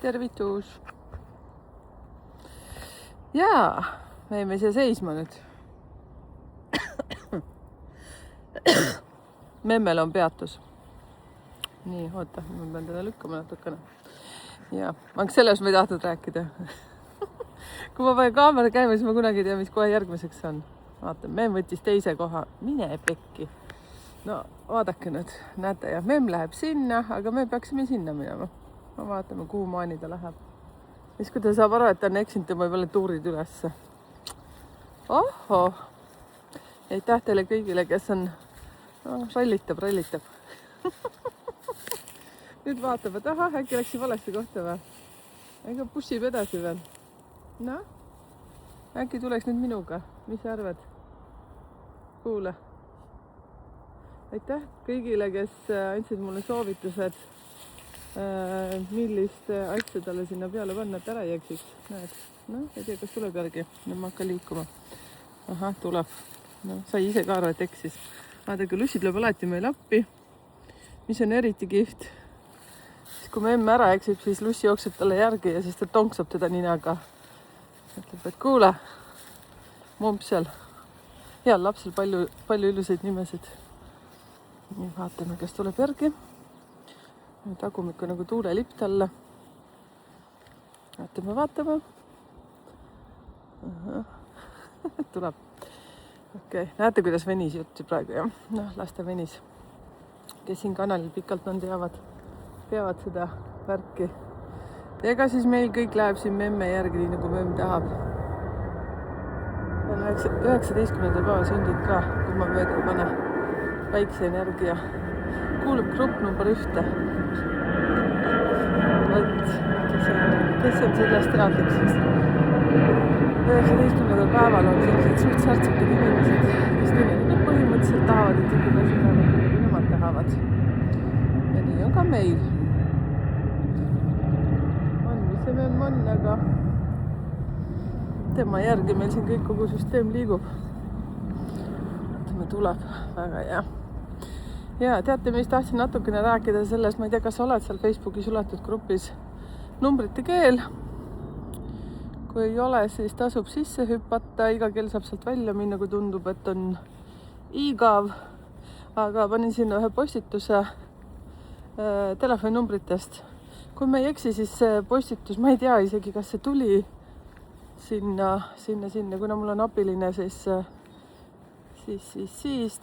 tervitus. Jaa, me jäime siia seisma nüüd. Memmel on peatus. Nii, oota, ma pean teda lükkama natukene. Ja, ma selles ma ei tahtnud rääkida. Kui ma panen kaamera käima, siis ma kunagi ei tea, mis kohe järgmiseks on. Vaata, Memm võttis teise koha. Mine pekki. No, vaadake nüüd. Näete, ja Memm läheb sinna, aga me peaksime sinna minema. Ma vaatame, kuhu maani ta läheb. Siis kui ta saab aru, et ta on eksinud, ta võib jälle tuurid ülesse. Oho! Aitäh teile kõigile, kes on rallitab. Nüüd vaatab, et aha, äkki läksi valesti kohta või? Ega pussib edasi veel. No, äkki tuleks nüüd minuga. Mis sa arvad? Kuule. Aitäh kõigile, kes andsid mulle soovitused, millist asja talle sinna peale panna, et ära ei eksiks. Näed? No, ei tea, kas tuleb järgi. Nüüd ma hakkan liikuma. Aha, tuleb. No, sai ise ka aru, et eksis. Vaadake, Lussi tuleb alati meil appi, mis on eriti kihvt. Siis kui Memm ära eksib, siis Lussi jookseb talle järgi ja siis ta tonksab teda ninaga. Ütleb, et kuule, mumpsel. Heal lapsel palju ilusaid nimesid. Nii vaatame, kes tuleb järgi. Tagumikku nagu tuulelipp talle. Vaatame. Tuleb. Okei, näete, kuidas venis jutti praegu, jah? Noh, las ta venis. Kes siin kanalil pikalt on, peavad seda värki. Ega siis meil kõik läheb siin Memme järgi, nii nagu Memm tahab. On 19. päeva sündid ka, kui ma mööda ei pane. Väikse energia. Kuulub grupp number 1. Võt, kes on sellest teadlik siis? 19. päeval on sellised suht särtsakad inimesed, kes tegelikult põhimõtteliselt tahavad, et ikkagi asjad lähevad, kui nemad tahavad. Ja nii on ka meil. On, mis see Memm on, aga tema järgi meil siin kõik kogu süsteem liigub. Vaatame, tuleb väga hea. Ja teate, mis tahtsin natukene rääkida sellest, ma ei tea, kas oled seal Facebooki suletud grupis numbrite keel. Kui ei ole, siis tasub sisse hüpata, iga kell saab sealt välja minna, kui tundub, et on igav. Aga panin sinna ühe postituse telefoninumbritest. Kui ma ei eksi, siis see postitus, ma ei tea isegi, kas see tuli sinna. Kuna mul on abiline, siis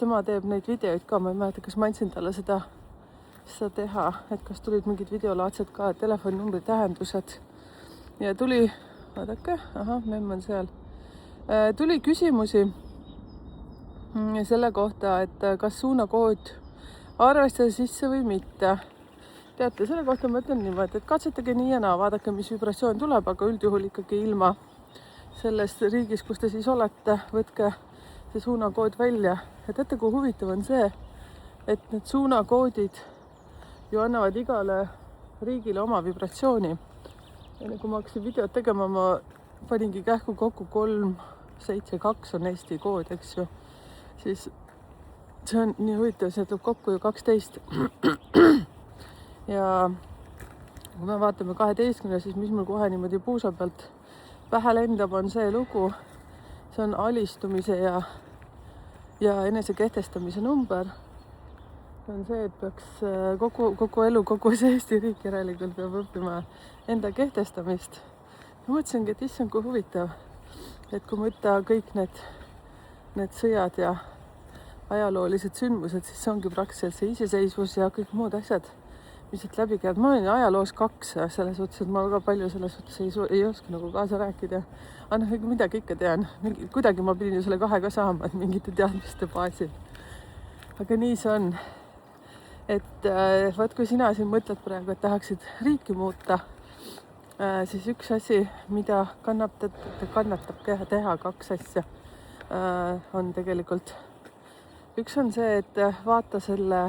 tema teeb neid videoid ka. Ma ei mäleta, kas ma andsin talle seda teha, et kas tulid mingid videolaadsed ka telefoninumbri tähendused. Ja tuli... Vaadake, aha, Memm on seal. Tuli küsimusi selle kohta, et kas suunakood arvestada sisse või mitte. Teate, selle kohta ma ütlen niimoodi, et katsetage nii ja naa, vaadake, mis vibratsioon tuleb, aga üldjuhul ikkagi ilma sellest riigis, kus te siis olete, võtke see suunakood välja. Ja teate, kui huvitav on see, et need suunakoodid ju annavad igale riigile oma vibratsiooni. Ja kui ma hakkasin videot tegema, ma paningi kähku kokku 372 on Eesti kood, eks ju. Siis see on nii huvitav, see tuleb kokku ju 12. Ja kui me vaatame 12, siis mis mul kohe niimoodi puusa pealt pähe lendab, on see lugu. See on alistumise ja enese kehtestamise number. See on see, et peaks kogu elu, kogu see Eesti riik järelikult peab õppima enda kehtestamist. Ma mõtlesingi, et issand, kui huvitav, et kui võtta kõik need sõjad ja ajaloolised sündmused, siis see ongi praktiliselt see iseseisvus ja kõik muud asjad, mis siit läbi käivad. Ma olin ajaloos 2, selles suhtes, et ma väga palju selles suhtes ei oska nagu kaasa rääkida. Aga midagi ikka tean. Kuidagi ma pidin ju selle 2 ka saama, et mingite teadmiste baasil. Aga nii see on. Et vaat, kui sina siin mõtled praegu, et tahaksid riiki muuta, siis üks asi, mida kannatab teha 2 asja, on tegelikult. Üks on see, et vaata selle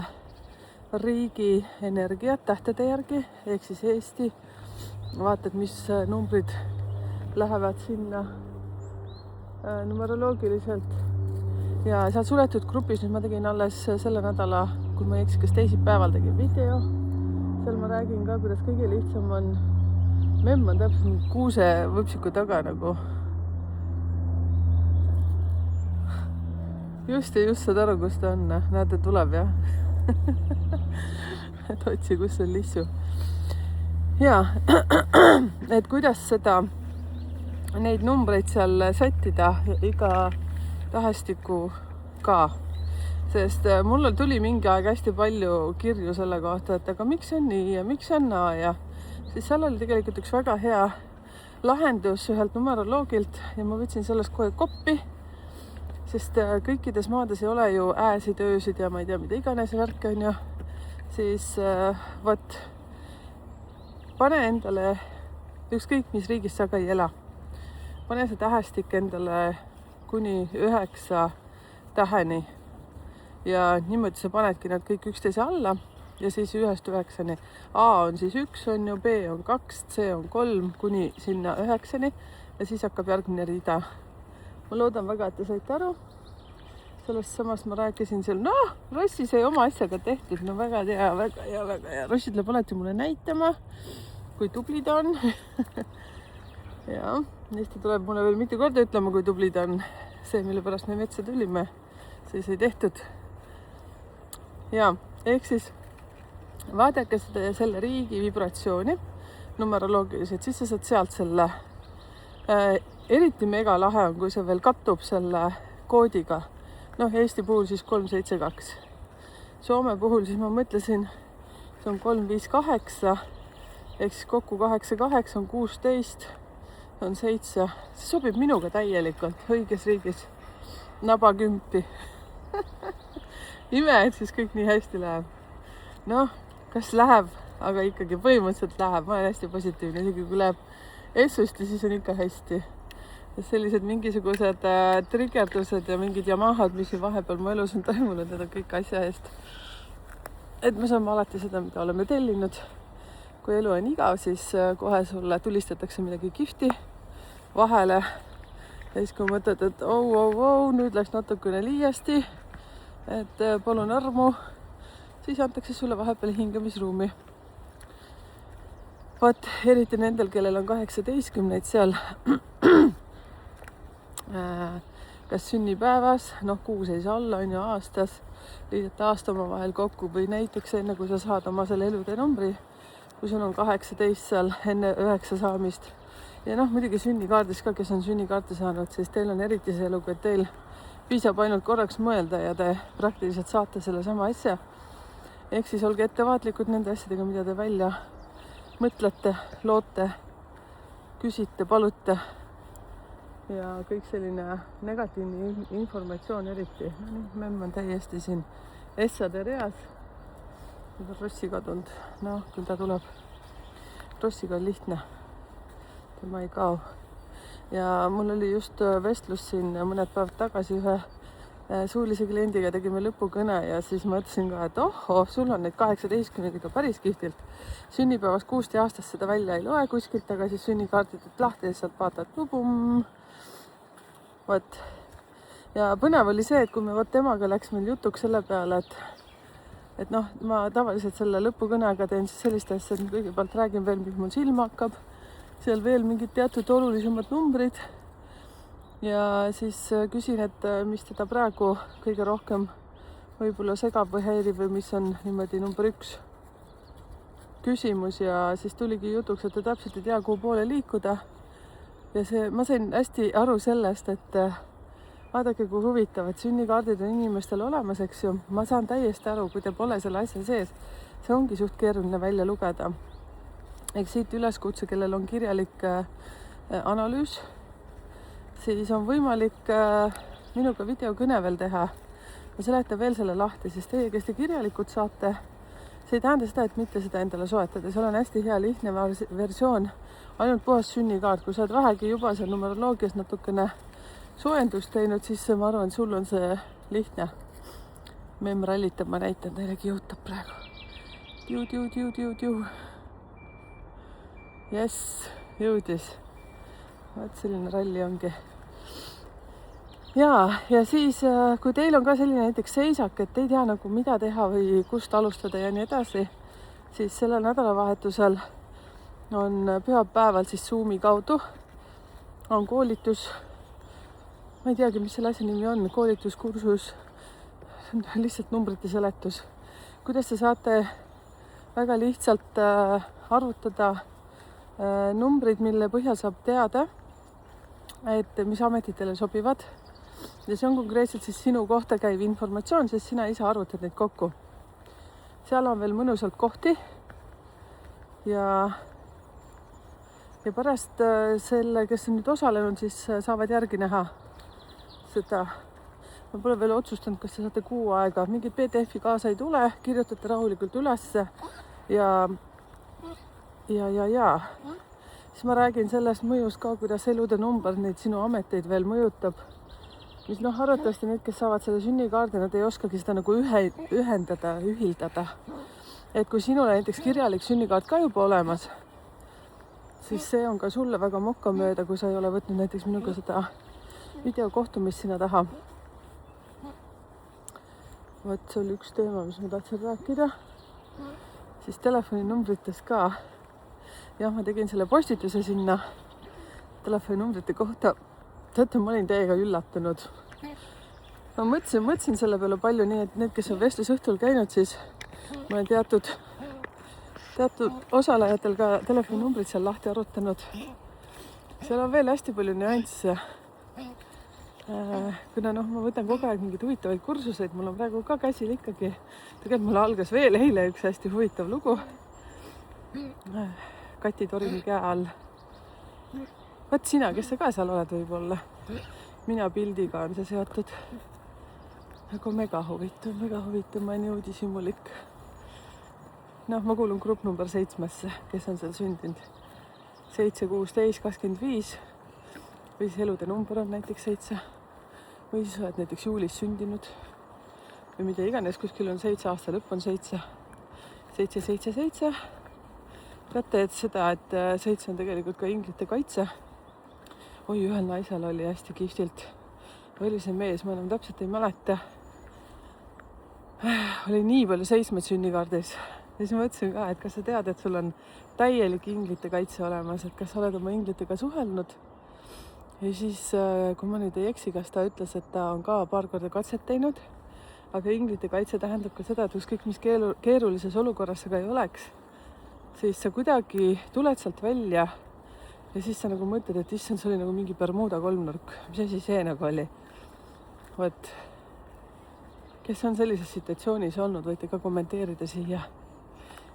riigi energiat tähtede järgi, ehk siis Eesti. Vaatad, mis numbrid lähevad sinna numeroloogiliselt. Ja sa oled suletud grupis, nüüd ma tegin alles selle nädala, kui ma ei eksi, kas teisipäeval tegin video. Seal ma räägin ka, kuidas kõige lihtsam on memm on täpselt kuusevõpsiku taga nagu. Just saad aru, kus ta on. Näete, tuleb jah. Et otsi, kus on lissu. Ja, et kuidas neid numbreid seal sättida iga tähestiku ka. Sest mulle tuli mingi aeg hästi palju kirju selle kohta, et aga miks on nii ja miks on naa ja siis seal oli tegelikult üks väga hea lahendus ühelt numeroloogilt ja ma võtsin sellest kohe koppi, sest kõikides maades ei ole ju ääsid, öösid ja ma ei tea, mida iganes värk on ju, siis vot pane endale, ükskõik mis riigis sa ka ei ela, pane see tähestik endale kuni 9 täheni ja niimoodi sa panedki nad kõik üksteise alla ja siis 1-st 9-ni. A on siis 1 on ju, B on 2, C on 3 kuni sinna 9-ni ja siis hakkab järgmine rida. Ma loodan väga, et te saite aru. Sellest samast ma rääkisin seal, Rossi sai oma asjaga tehtud, no väga hea. Rossi tuleb alati mulle näitama, kui tubli ta on. Ja, siis ta tuleb mulle veel mitu korda ütlema, kui tubli ta on. See, mille pärast me metsa tulime, see sai tehtud. Ja, ehk siis vaadake selle riigi vibratsiooni numeroloogiliselt, siis sa saad sealt selle. Eriti mega lahe on, kui see veel kattub selle koodiga. Eesti puhul siis 372. Soome puhul siis ma mõtlesin, see on 358, ehk siis kokku 88 on 16, on 7. See sobib minuga täielikult, õiges riigis. Naba 10. Ime, et siis kõik nii hästi läheb. Kas läheb, aga ikkagi põhimõtteliselt läheb. Ma olen hästi positiivne, isegi kui läheb essusti, siis on ikka hästi. Ja sellised mingisugused triggerdused ja mingid jamahad, mis vahepeal mu elus on toimunud, need on kõik asja eest. Et me saame alati seda, mida oleme tellinud. Kui elu on igav, siis kohe sulle tulistatakse midagi kihvti vahele. Ja siis kui mõtled, et nüüd läks natukene liiasti, et palun armu, siis antakse sulle vahepeal hingamisruumi. Vot, eriti nendel, kellel on 18 seal, kas sünnipäevas, kuus ei saa olla, on ju aastas, liidate aasta oma vahel kokku või näiteks enne, kui sa saad oma selle elude numbri, kui sul on 18 seal enne 9 saamist. Ja muidugi sünnikaardis ka, kes on sünnikaarti saanud, siis teil on eriti see lugu, et teil piisab ainult korraks mõelda ja te praktiliselt saate selle sama asja. Ehk siis olge ettevaatlikud nende asjadega, mida te välja mõtlete, loote, küsite, palute ja kõik selline negatiivne informatsioon eriti. Memm on täiesti siin essade reas. Rossi kadunud. Küll ta tuleb. Rossiga on lihtne. Tema ei kao. Ja mul oli just vestlus siin mõned päevad tagasi ühe suulise kliendiga, tegime lõpukõne ja siis mõtlesin ka, et sul on neid 18-ga päris kihtilt. Sünnipäevas 6 aastast seda välja ei loe kuskilt, aga siis sünnikaartidelt lahti ja sealt vaatad pum. Vot. Ja põnev oli see, et kui me temaga läks meil jutuks selle peale, et ma tavaliselt selle lõpukõnega teen siis sellist asja, et kõigepealt räägin veel, mis mul silma hakkab, seal veel mingid teatud olulisemad numbrid ja siis küsin, et mis teda praegu kõige rohkem võib-olla segab või häirib või mis on niimoodi number 1 küsimus ja siis tuligi jutuks, et ta täpselt ei tea, kuhu poole liikuda ja ma sain hästi aru sellest, et vaadake, kui huvitav, et sünnikaardid on inimestel olemas, eks ju. Ma saan täiesti aru, kui te pole selle asja sees. See ongi suht keeruline välja lugeda. Ehk siit üleskutse, kellel on kirjalik analüüs, siis on võimalik minuga videokõne veel teha. Ma seletan veel selle lahti, sest teie, kes te kirjalikult saate, see ei tähenda seda, et mitte seda endale soetada. Seal on hästi hea lihtne versioon, ainult puhas sünnikaart. Kui sa oled vähegi juba seal numeroloogias natukene soojendust teinud, siis ma arvan, sul on see lihtne. Memm rallitab, ma näitan teile, kihutab praegu. Tiu. Jess, jõudis. Vaat selline ralli ongi. Ja siis, kui teil on ka selline näiteks seisak, et ei tea nagu mida teha või kust alustada ja nii edasi, siis sellel nädalavahetusel on pühapäeval siis Zoomi kaudu on koolitus, ma ei teagi, mis selle asja nimi on, koolituskursus, lihtsalt numbrite seletus, kuidas te saate väga lihtsalt arvutada numbrid, mille põhjal saab teada, et mis ametitele sobivad. Ja see on konkreetselt siis sinu kohta käiv informatsioon, sest sina ise arvutad neid kokku. Seal on veel mõnusalt kohti ja pärast selle, kes on nüüd osalenud, siis saavad järgi näha seda. Ma pole veel otsustanud, kas te saate kuu aega. Mingit PDF-i kaasa ei tule, kirjutate rahulikult ülesse ja. Siis ma räägin sellest mõjust ka, kuidas elude number neid sinu ameteid veel mõjutab. Mis arvatavasti need, kes saavad selle sünnikaardi, nad ei oskagi seda nagu ühildada. Et kui sinul näiteks kirjalik sünnikaart ka juba olemas, siis see on ka sulle väga mokkamööda, kui sa ei ole võtnud näiteks minuga seda videokohtumist sinna taha. Vot see oli üks teema, mis ma tahtsin rääkida. Siis telefoninumbritest ka. Jah, ma tegin selle postituse sinna telefoninumbrite kohta. Teate, ma olin täiega üllatunud. Ma mõtlesin selle peale palju nii, et need, kes on vestlusõhtul käinud, siis ma olen teatud osalejatel ka telefoninumbrid seal lahti arutanud. Seal on veel hästi palju nüansse. Kuna ma võtan kogu aeg mingeid huvitavaid kursuseid, mul on praegu ka käsil ikkagi. Tegelikult mul algas veel eile üks hästi huvitav lugu. Kati Torimi käe all. Võt sina, kes sa ka seal oled võib-olla? Mina pildiga on see seotud. Aga mega huvitav, ma olen uudishimulik. Ma kuulun grupp number 7-sse, kes on seal sündinud. 7, 16, 25 või siis elude number on näiteks 7 või siis oled näiteks juulis sündinud või mida iganes, kuskil on 7 aasta lõpp on 7. 7, 7, 7. Teate, et seda, et 7 on tegelikult ka inglite kaitse. Oi, ühel naisel oli hästi kihvtilt. Oli see mees, ma enam täpselt ei mäleta. Oli nii palju 7 sünnikaardis. Ja siis mõtlesin ka, et kas sa tead, et sul on täielik inglite kaitse olemas, et kas sa oled oma inglitega suhelnud. Ja siis, kui ma nüüd ei eksi, kas ta ütles, et ta on ka paar korda katset teinud, aga inglite kaitse tähendab ka seda, et ükskõik mis keerulises olukorras sa ka ei oleks, siis sa kuidagi tuled sealt välja ja siis sa nagu mõtled, et issand, see oli nagu mingi Bermuda kolmnurk. Mis asi see nagu oli? Vot, kes on sellises situatsioonis olnud, võite ka kommenteerida siia.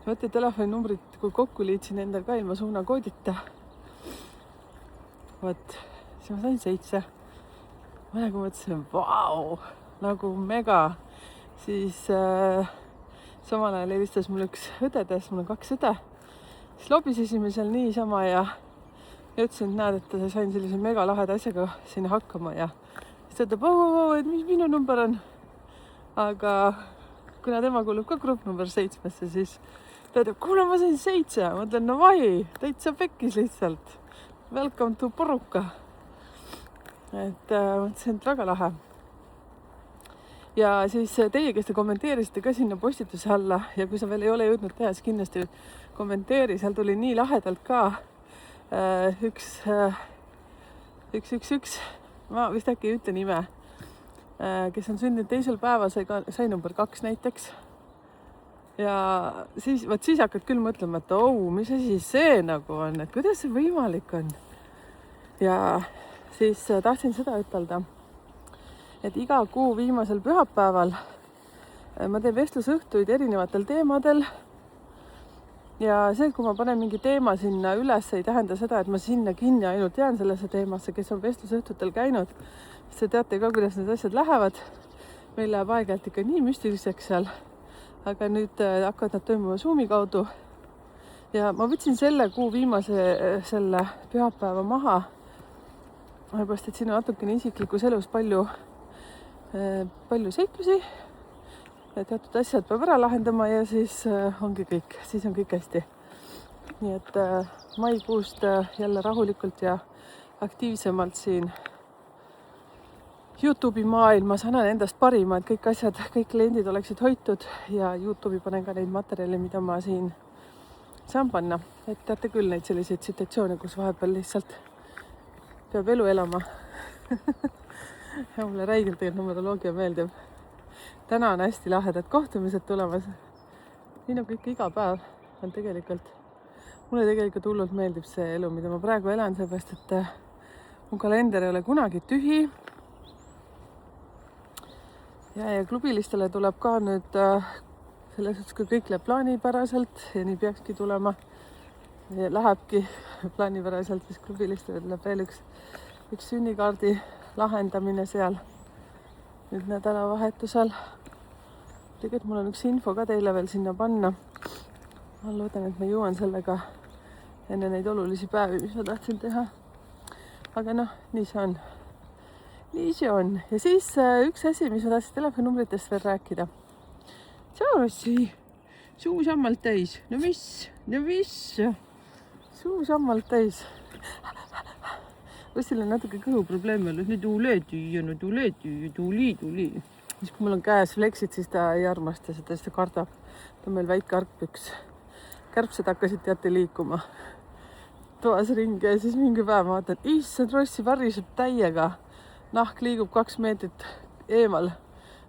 Võtte telefoninumbrit, kui kokku liitsin endal ka ilma suunakoodita. Vot, siis ma sain 7. Ma nagu mõtlesin, vau, nagu mega. Siis samal ajal helistas mul üks õdedes, mul on 2 õde. Siis lobisesime seal niisama ja ütlesin, et näed, et sain sellise mega laheda asjaga sinna hakkama ja siis ta ütleb, et mis minu number on. Aga kuna tema kuulub ka grupp number 7-sse, siis ta ütleb, kuule, ma sain 7. Ma ütlen, no vahi, täitsa pekkis lihtsalt. Welcome to Poruka. Et mõtlesin, et väga lahe. Ja siis teie, kes te kommenteerisite ka sinna postituse alla ja kui sa veel ei ole jõudnud teha, siis kindlasti kommenteeri. Seal tuli nii lahedalt ka üks, ma vist äkki ei ütle nime, kes on sündinud teisel päeval, sai number 2 näiteks. Ja siis hakkad küll mõtlema, et mis asi see nagu on, et kuidas see võimalik on. Ja siis tahtsin seda ütelda, et iga kuu viimasel pühapäeval ma teen vestlusõhtuid erinevatel teemadel. Ja see, kui ma panen mingi teema sinna üles, ei tähenda seda, et ma sinna kinni ainult jään sellesse teemasse, kes on vestlusõhtutel käinud. Te teate ka, kuidas need asjad lähevad. Meil läheb aeg-ajalt ikka nii müstiliseks seal. Aga nüüd hakkavad nad toimuma Zoomi kaudu. Ja ma võtsin selle kuu viimase selle pühapäeva maha. Sellepärast, et siin on natukene isiklikus elus palju seiklusi. Teatud asjad peab ära lahendama ja siis ongi kõik. Siis on kõik hästi. Nii et maikuust jälle rahulikult ja aktiivsemalt siin YouTube'i maailmas annan endast parima, et kõik asjad, kõik kliendid oleksid hoitud ja YouTube'i panen ka neid materjale, mida ma siin saan panna, et teate küll neid selliseid situatsioone, kus vahepeal lihtsalt peab elu elama. Ja mulle räigelt tegelikult numeroloogia meeldib. Täna on hästi lahedad kohtumised tulemas. Nii nagu ikka iga päev on tegelikult. Mulle tegelikult hullult meeldib see elu, mida ma praegu elan, seepärast, et mu kalender ei ole kunagi tühi. Ja klubilistele tuleb ka nüüd selles suhtes, kui kõik läheb plaanipäraselt ja nii peakski tulema. Ja lähebki plaanipäraselt, siis klubilistele tuleb veel üks sünnikaardi lahendamine seal nüüd nädalavahetusel. Tegelikult mul on üks info ka teile veel sinna panna. Ma loodan, et ma jõuan sellega enne neid olulisi päevi, mis ma tahtsin teha. Aga noh, nii see on. Nii see on. Ja siis üks asi, mis ma tahtsin telefoninumbritest veel rääkida. Tšau, Rossi. Suu sammalt täis. No mis? Suu sammalt täis. Rossil on natuke kõhuprobleemi olnud. Nüüd tuli. Siis kui mul on käes fleksid, siis ta ei armasta seda, siis ta kardab. Ta on meil väike argpüks. Kärbsed hakkasid teate liikuma toas ringi ja siis mingi päev ma vaatan, issand, Rossi variseb täiega. Nahk liigub 2 meetrit eemal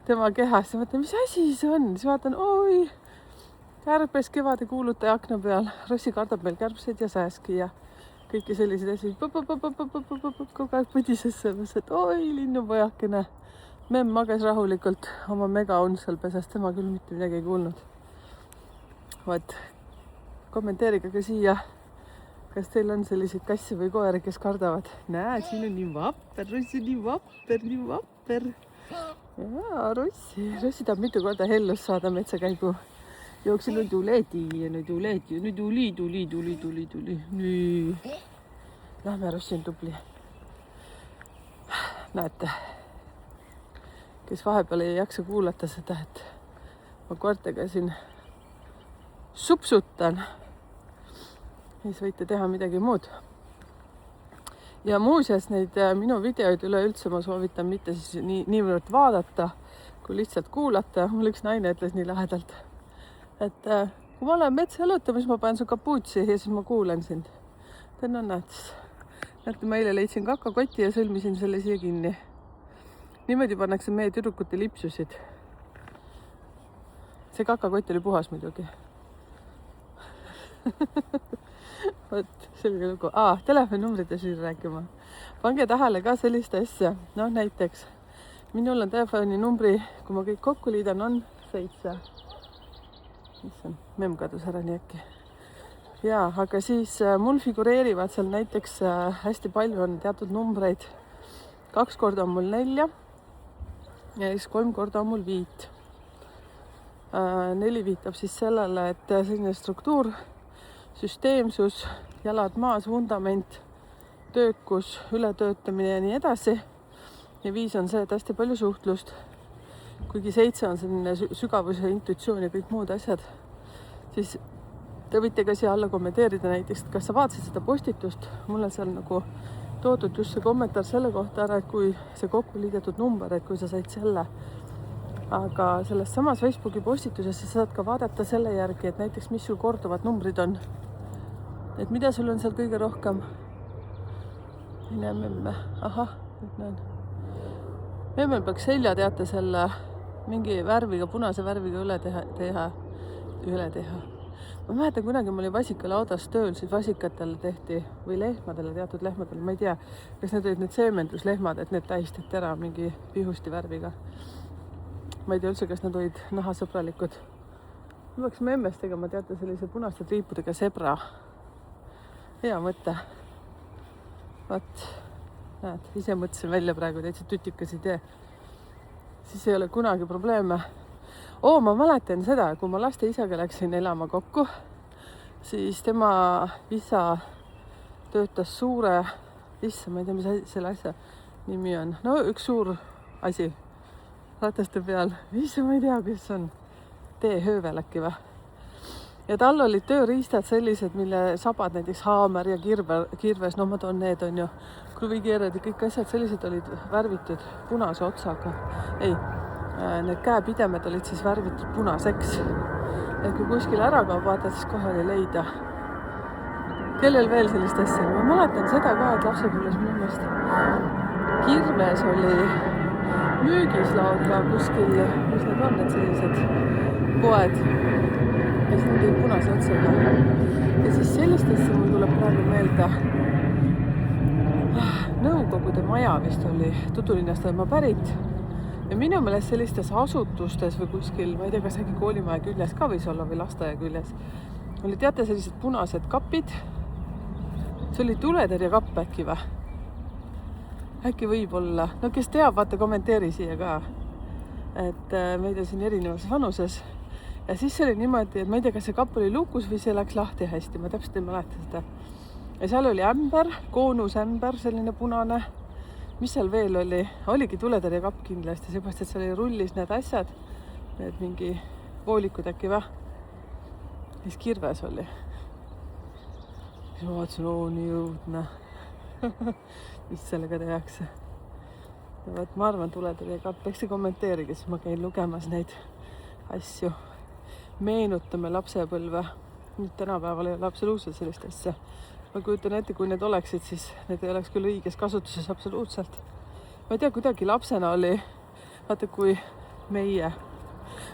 tema kehast. Ja vaatan, mis asi see on? Siis vaatan, oi, kärbes kevade kuulutaja akna peal. Rossi kardab meil kärbseid ja sääski ja kõiki selliseid asju. Kogu aeg põdises selles, et oi, linnupojakene. Memm mages rahulikult oma megaunsal pesas. Tema küll mitte midagi ei kuulnud. Vaat, kommenteerige ka siia. Kas teil on selliseid kassi või koeri, kes kardavad? Näe, siin on nii vapper, Rossi, nii vapper. Jaa, Rossi tahab mitu korda hellust saada metsakäigu. Jooksin nüüd tuleti. Nii. Lähme, Rossi on tubli. Näete, kes vahepeal ei jaksa kuulata seda, et ma koertega siin supsutan. Siis võite teha midagi muud. Ja muuseas neid minu videoid üleüldse ma soovitan mitte siis niivõrd vaadata, kui lihtsalt kuulata. Mul üks naine ütles nii lahedalt, et kui ma olen metsa jalutamas, ma panen su kapuutsi ja siis ma kuulen sind. Täna näete, ma eile leidsin kakakoti ja sõlmisin selle siia kinni. Niimoodi pannakse meie tüdrukute lipsusid. See kakakott oli puhas muidugi. Võt, selge lugu. Telefoninumbrid siin rääkima. Pange tähele ka sellist asja. No näiteks, minul on telefoninumbri, kui ma kõik kokku liidan, on 7. Issand, memm kadus ära nii äkki. Ja, aga siis mul figureerivad seal näiteks hästi palju on teatud numbreid. 2 korda on mul 4 ja siis 3 korda on mul 5. 4 viitab siis sellele, et selline struktuur, süsteemsus, jalad maas, vundament, töökus, ületöötamine ja nii edasi. Ja 5 on see, et hästi palju suhtlust. Kuigi 7 on selline sügavus ja intuitsioon ja kõik muud asjad. Siis te võite ka siia alla kommenteerida näiteks, kas sa vaatasid seda postitust. Mul on seal nagu toodud just see kommentaar selle kohta ära, et kui see kokku liidetud number, et kui sa said selle. Aga selles samas Facebooki postituses sa saad ka vaadata selle järgi, et näiteks mis sul korduvad numbrid on. Et mida sul on seal kõige rohkem? Ei näe memme. Ahah, nüüd näen. Memmel peaks selja teate selle mingi värviga, punase värviga üle teha. Ma mäletan kunagi, ma olin vasikalaudas tööl, siis vasikatele tehti või lehmadele, teatud lehmadele, ma ei tea, kas need olid need seemenduslehmad, et need tähistati ära mingi pihusti värviga. Ma ei tea üldse, kas nad olid nahasõbralikud. Ma peaks memmest tegema, teate, sellise punaste triipudega sebra. Hea mõte. Vaat, näed, ise mõtlesin välja praegu täitsa tütikas idee. Siis ei ole kunagi probleeme. Ma mäletan seda, kui ma laste isaga läksin elama kokku, siis tema isa töötas suure, ma ei tea, mis selle asja nimi on. No üks suur asi rataste peal. Ma ei tea, kes on. Teehöövel äkki või? Ja tal olid tööriistad sellised, mille sabad, näiteks haamer ja kirves, no ma toon need on ju, kruvikeered ja kõik asjad sellised olid värvitud punase otsaga. Ei, need käepidemed olid siis värvitud punaseks. Et kui kuskil ära kaob, vaatad, siis kohe oli leida. kellel veel sellist asja? Ma mäletan seda ka, et lapsepõlves minu meelest Kirves oli müügis lausa kuskil, mis need on, need sellised poed, kes need olid punase otsaga. Ja siis sellist asja mul tuleb praegu meelde. Nõukogude maja vist oli, Tudulinnast olen ma pärit. Ja minu meelest sellistes asutustes või kuskil, ma ei tea, kas äkki koolimaja küljes ka võis olla või lasteaia küljes, oli teate sellised punased kapid. See oli tuletõrjekapp äkki või? Äkki võib olla. No kes teab, vaata kommenteeri siia ka. Et meid on siin erinevas vanuses. Ja siis oli niimoodi, et ma ei tea, kas see kapp oli lukus või see läks lahti hästi. Ma täpselt ei mäleta seda. Ja seal oli ämber, koonusämber, selline punane. Mis seal veel oli? Oligi tuletõrjekapp kindlasti, seepärast, et seal oli rullis need asjad. Need mingi voolikud äkki või? Mis Kirves oli. Siis ma vaatasin, nii õudne. Mis sellega tehakse. Ja võt, ma arvan, tuletõrjekapp. Eks te kommenteerige, siis ma käin lugemas neid asju. Meenutame lapsepõlve. Nüüd tänapäeval ei ole absoluutselt sellist asja. Ma kujutan ette, kui need oleksid, siis need ei oleks küll õiges kasutuses absoluutselt. Ma ei tea, kuidagi lapsena oli, vaata kui meie.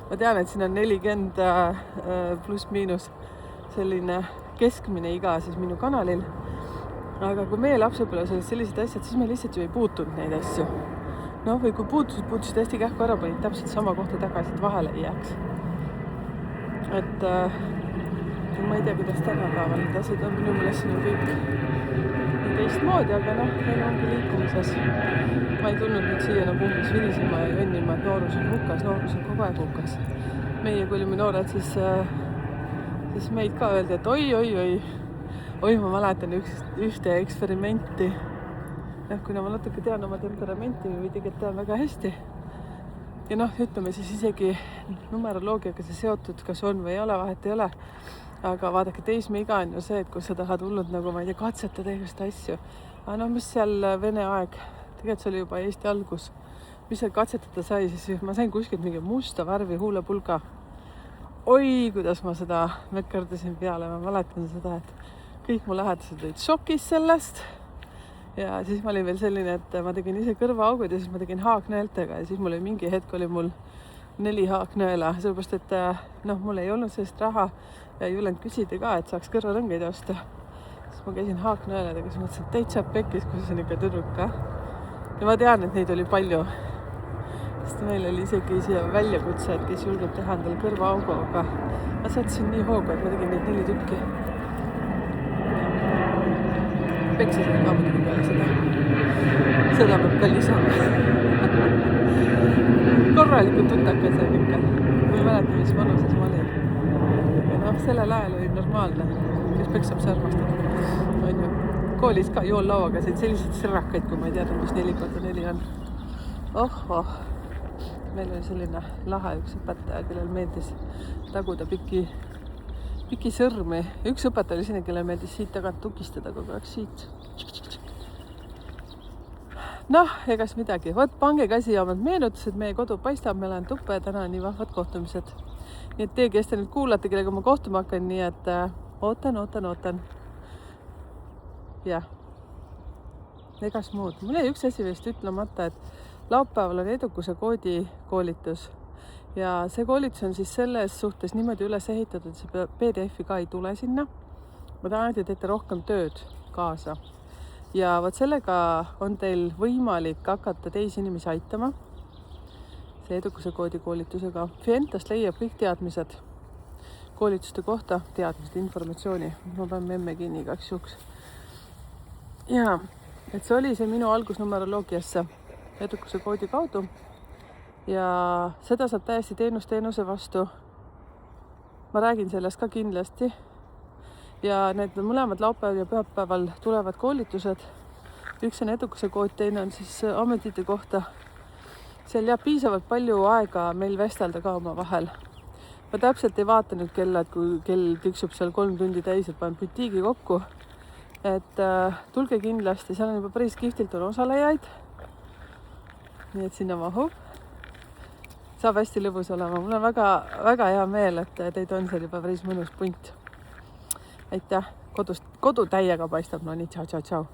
Ma tean, et siin on 40 pluss miinus selline keskmine iga siis minu kanalil. Aga kui meie lapsepõlves olid sellised asjad, siis me lihtsalt ju ei puutunud neid asju. No või kui puutusid hästi kähku ära, panid täpselt sama kohta tagasi, et vahele ei jääks. Et ma ei tea, kuidas tänapäeval need asjad on, minu meelest siin on kõik teistmoodi, aga meil ongi liikumises. Ma ei tulnud nüüd siia umbes virisema ja jonnima, et noorus on hukas, noorus on kogu aeg hukas. Meie, kui olime noored, siis meid ka öeldi, et oi, ma mäletan ühte eksperimenti. Kuna ma natuke tean oma temperamenti või tegelikult tean väga hästi. Ja ütleme siis isegi numeroloogiaga see seotud, kas on või ei ole, vahet ei ole. Aga vaadake, teismeiga on ju see, et kui sa tahad hullult nagu, ma ei tea, katsetada igast asju. Aga mis seal Vene aeg, tegelikult see oli juba Eesti algus. Mis seal katsetada sai, siis ma sain kuskilt mingi musta värvi huulepulga. Oi, kuidas ma seda mekardasin peale, ma mäletan seda, et kõik mu lähedased olid šokis sellest. Ja siis ma olin veel selline, et ma tegin ise kõrvaaugud ja siis ma tegin haaknõeltega ja siis mul oli mingi hetk oli mul 4 haaknõela, sellepärast, et mul ei olnud sellist raha ja ei julnud küsida ka, et saaks kõrvarõngeid osta. Siis ma käisin haaknõeladega, siis mõtlesin, et täitsa pekkis, kui see on ikka tüdruk ka. Ja ma tean, et neid oli palju. Sest meil oli isegi siia väljakutse, et kes julgeb teha endale kõrvaaugu, aga ma satsin nii hoogu, et ma tegin neid 4 tükki. Peksisin ka muidugi peale seda. Seda peab ka lisama. Korralikult tutakad see ikka. Ma ei mäleta, mis vanuses ma olin. Ja sellel ajal oli normaalne, kes peksab, see armastab. Koolis ka joollauaga said sellised särakaid, kui ma ei teadnud, mis 4x4 on. Meil oli selline lahe üks õpetaja, kellel meeldis taguda pikki sõrmi. Üks õpetaja oli selline, kellel meeldis siit tagant tukistada kogu aeg siit. Egas midagi. Võt, pange käsi ja omad meenutused, meie kodu paistab, me lähen tuppa ja täna on nii vahvad kohtumised. Nii et teie, kes te nüüd kuulate, kellega ma kohtuma hakkan, nii et ootan. Jah. Egas muud. Mul jäi üks asi vist ütlemata, et laupäeval on edukuse koodi koolitus. Ja see koolitus on siis selles suhtes niimoodi üles ehitatud, et see PDF-i ka ei tule sinna. Ma tahan, et te teete rohkem tööd kaasa. Ja võt sellega on teil võimalik hakata teisi inimesi aitama. See edukuse koodi koolitusega. Fientast leiab kõik teadmised koolituste kohta, teadmised, informatsiooni. Ma pean memme kinni igaks juhuks. Ja, et see oli see minu algus numeroloogiasse edukuse koodi kaudu. Ja seda saab täiesti teenuse vastu. Ma räägin sellest ka kindlasti. Ja need mõlemad laupäeval ja pühapäeval tulevad koolitused. Üks on edukuse kood, teine on siis ametite kohta. Seal jääb piisavalt palju aega meil vestelda ka oma vahel. Ma täpselt ei vaata nüüd kella, et kui kell tiksub seal 3 tundi täis, et panen butiigi kokku. Et tulge kindlasti, seal on juba päris kihvtilt on osalejaid. Nii et sinna mahub. Saab hästi lõbus olema. Mul on väga hea meel, et teid on seal juba päris mõnus punt. Aitäh, kodust kodu täiega paistab, no nii, tšau, tšau, tšau.